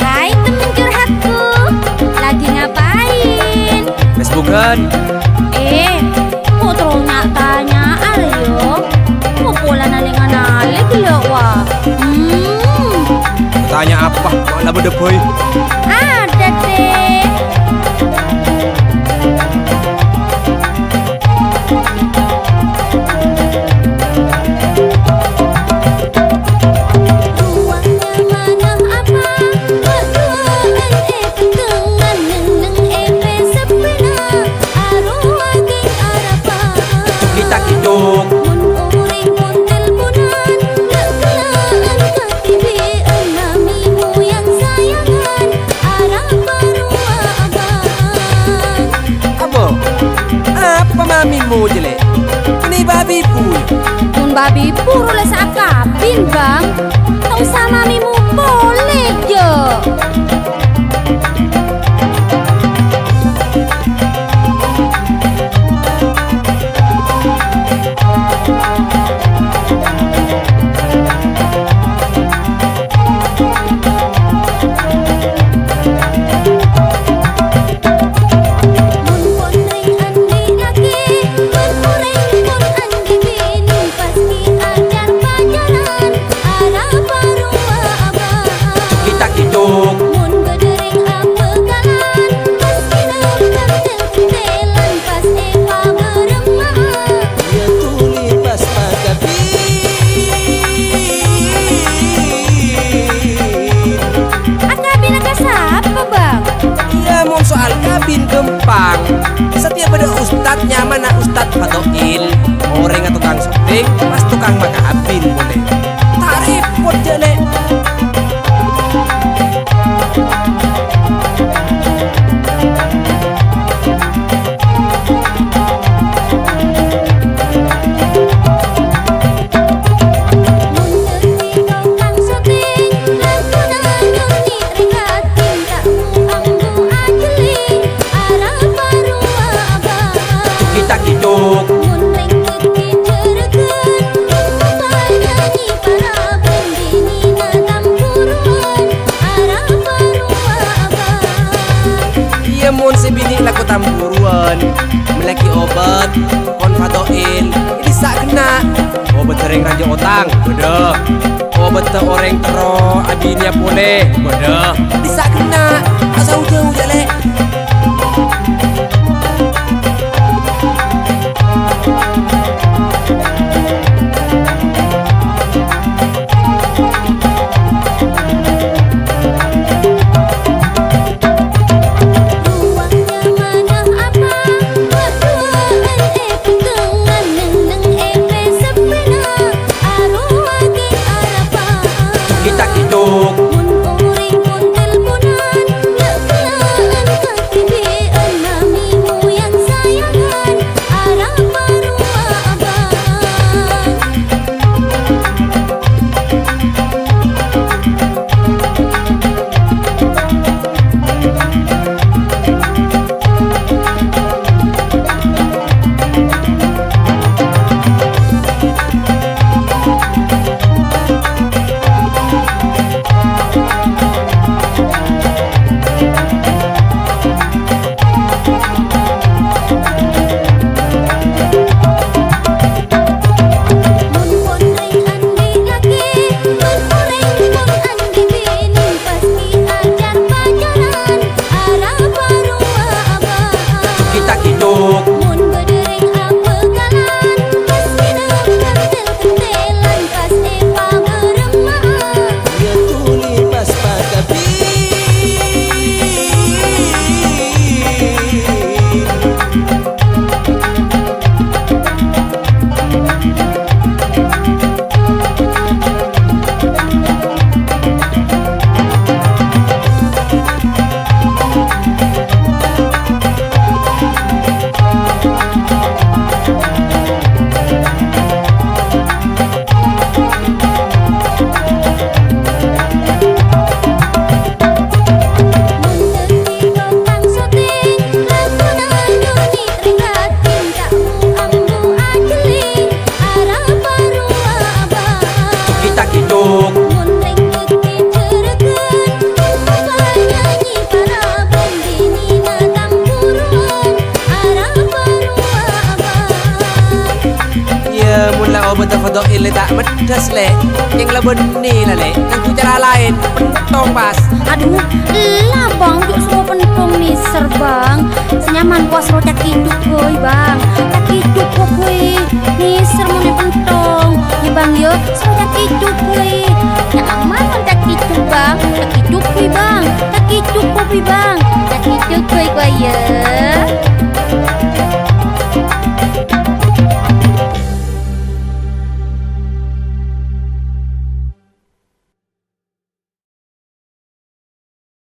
Hai temen curhatku, lagi ngapain? Facebookan. Kok terus nak tanya Aryo? Mau pula naling-naling lo wah. Tanya apa? Malah berdeboy. Ada deh. Mamimu jelek, ini babi pun. Mun babi puru les akabin bang, tau sama mamimu boleh jo. Soal kabin gempang, setiap ada ustadznya mana ustadz Fatoil, orang atau tukang syuting, pas tukang makabin boleh. Tarif pun jelek. Mun sebini laku tamburuan melaki obat konfatoil ini sak kena obat sering raja otang beda obat orang tero abinya boleh beda ini sak kena asal jauh jelek. doil le tak medes le. Yang leben ni lah le. Yang cara lain pentong pas. Aduh, lah bang, yuk semua pentong nih ser bang. Senyaman kuas ro cak hidup gue bang. Cak hidup gue nih ser mau nih pentong. Ya bang yo, ser cak hidup gue. Nyaman cak hidup bang, cak hidup gue bang, cak hidup gue bang.